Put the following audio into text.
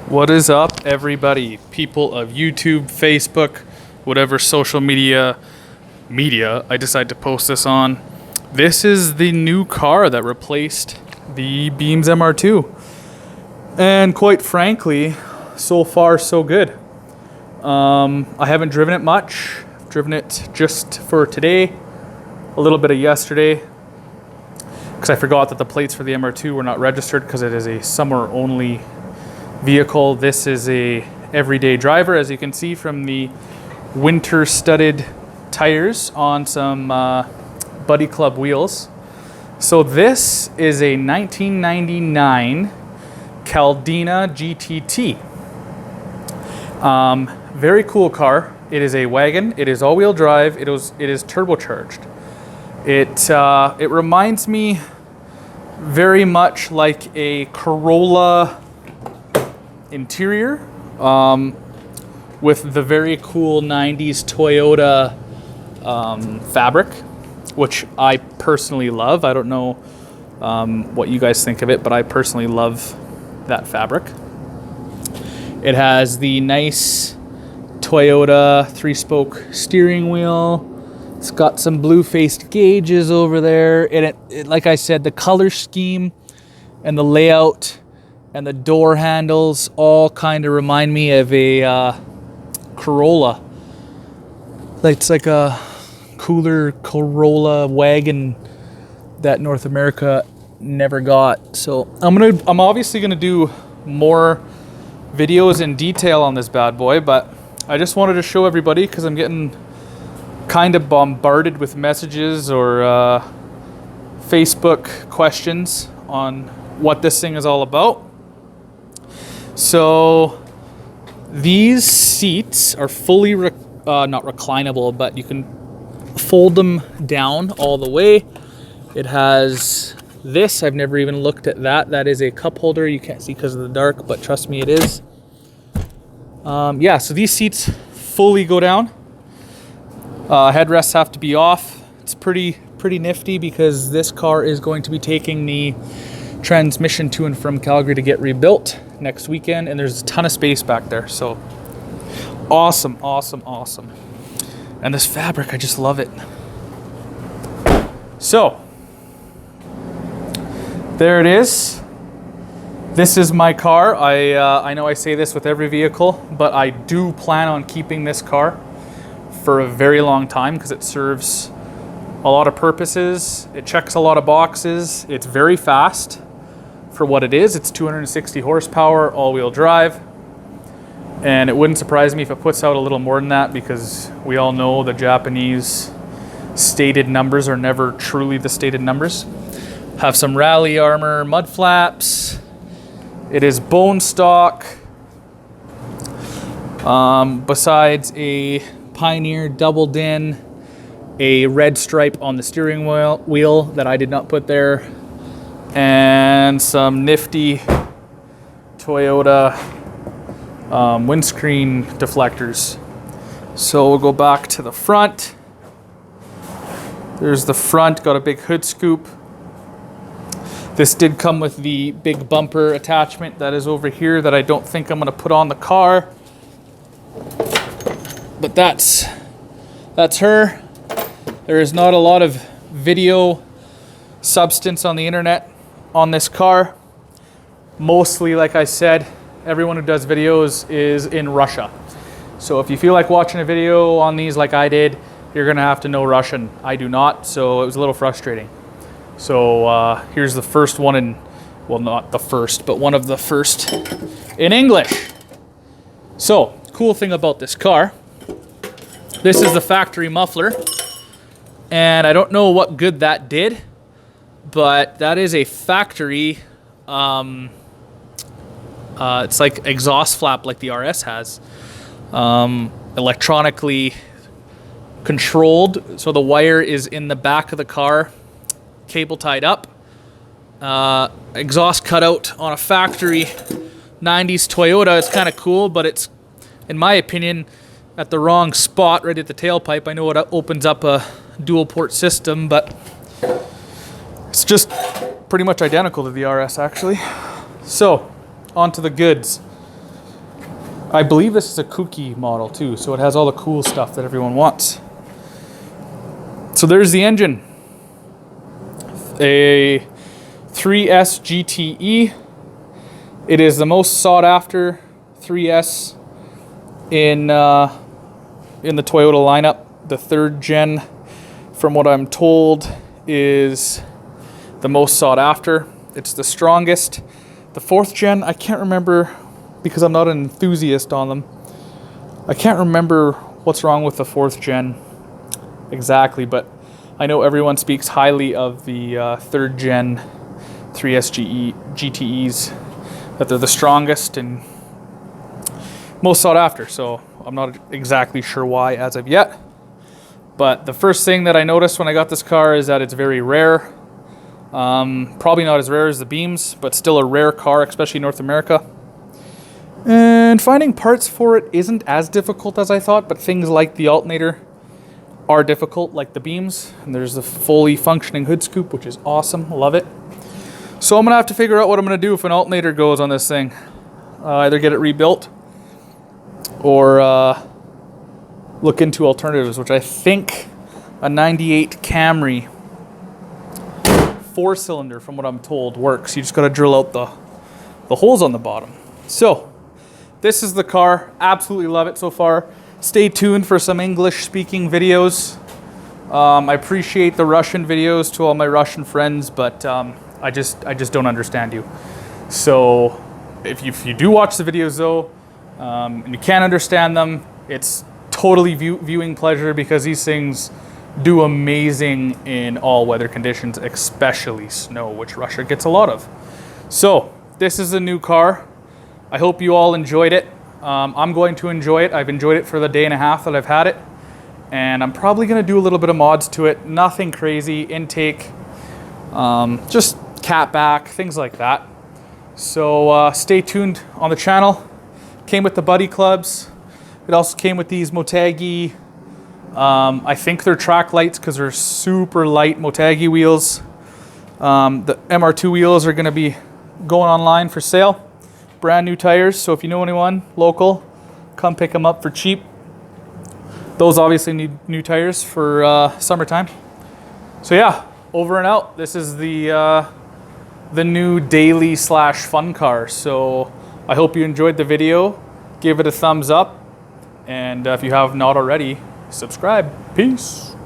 What is up, everybody? People of YouTube, Facebook, whatever social media I decide to post this on. This is the new car that replaced the Beams MR2. And quite frankly, so far so good. I haven't driven it much. I've driven it just for today, a little bit of yesterday, because I forgot that the plates for the MR2 were not registered because it is a summer only vehicle. This is a everyday driver, as you can see from the winter studded tires on some Buddy Club wheels. So this is a 1999 Caldina GTT. Very cool car. It is a wagon. It is all-wheel drive. It is turbocharged. It reminds me very much like a Corolla interior, with the very cool 90s Toyota fabric, which I personally love. I don't know what you guys think of it, but I personally love that fabric. It has the nice Toyota 3-spoke steering wheel. It's got some blue-faced gauges over there, and it, like I said, the color scheme and the layout and the door handles all kind of remind me of a Corolla. It's like a cooler Corolla wagon that North America never got. So I'm obviously gonna do more videos in detail on this bad boy, but I just wanted to show everybody because I'm getting kind of bombarded with messages or Facebook questions on what this thing is all about. So these seats are fully not reclinable, but you can fold them down all the way. It has this. I've never even looked at that. That is a cup holder. You can't see because of the dark, but trust me, it is. Yeah, so these seats fully go down. Headrests have to be off. It's pretty nifty because this car is going to be taking the transmission to and from Calgary to get rebuilt next weekend, and there's a ton of space back there. So awesome. And this fabric, I just love it. So there it is. This is my car. I know I say this with every vehicle, but I do plan on keeping this car for a very long time because it serves a lot of purposes. It checks a lot of boxes. It's very fast for what it is. It's 260 horsepower, all-wheel drive. And it wouldn't surprise me if it puts out a little more than that, because we all know the Japanese stated numbers are never truly the stated numbers. Have some rally armor, mud flaps. It is bone stock. Besides a Pioneer doubled in, a red stripe on the steering wheel that I did not put there, and some nifty Toyota windscreen deflectors. So we'll go back to the front. There's the front, got a big hood scoop. This did come with the big bumper attachment that is over here that I don't think I'm gonna put on the car. But that's her. There is not a lot of video substance on the internet on this car. Mostly, like I said, everyone who does videos is in Russia. So if you feel like watching a video on these like I did, you're gonna have to know Russian. I do not, so it was a little frustrating. So here's the first one in, well, not the first, but one of the first in English. So, cool thing about this car, this is the factory muffler. And I don't know what good that did, but that is a factory, it's like exhaust flap like the RS has, electronically controlled. So the wire is in the back of the car, cable tied up, exhaust cutout on a factory 90s Toyota. It's kind of cool, but it's, in my opinion, at the wrong spot, right at the tailpipe. I know it opens up a dual port system, but it's just pretty much identical to the RS actually. So on to the goods. I believe this is a kooky model too, so it has all the cool stuff that everyone wants. So there's the engine. A 3S GTE. It is the most sought after 3S in the Toyota lineup. The third gen, from what I'm told, is the most sought after. It's the strongest. The fourth gen, I can't remember because I'm not an enthusiast on them. I can't remember what's wrong with the fourth gen exactly, but I know everyone speaks highly of the third gen 3S GTEs, that they're the strongest and most sought after. So I'm not exactly sure why as of yet. But the first thing that I noticed when I got this car is that it's very rare. Probably not as rare as the Beams, but still a rare car, especially in North America. And finding parts for it isn't as difficult as I thought, but things like the alternator are difficult, like the Beams. And there's the fully functioning hood scoop, which is awesome. Love it. So I'm going to have to figure out what I'm going to do if an alternator goes on this thing. Either get it rebuilt or look into alternatives, which I think a 98 Camry 4-cylinder, from what I'm told, works. You just got to drill out the holes on the bottom. So this is the car. Absolutely love it so far. Stay tuned for some English speaking videos. I appreciate the Russian videos to all my Russian friends, but I just don't understand you. So if you do watch the videos though, and you can't understand them, it's totally viewing pleasure, because these things do amazing in all weather conditions, especially snow, which Russia gets a lot of. So this is a new car. I hope you all enjoyed it. I'm going to enjoy it. I've enjoyed it for the day and a half that I've had it, and I'm probably going to do a little bit of mods to it. Nothing crazy. Intake, just cat back, things like that. So stay tuned on the channel. Came with the Buddy Clubs. It also came with these Motegi, I think they're track lights because they're super light Motegi wheels. The MR2 wheels are going to be going online for sale. Brand new tires, so if you know anyone local, come pick them up for cheap. Those obviously need new tires for summertime. So yeah, over and out. This is the new daily / fun car. So I hope you enjoyed the video. Give it a thumbs up, and if you have not already, subscribe. Peace.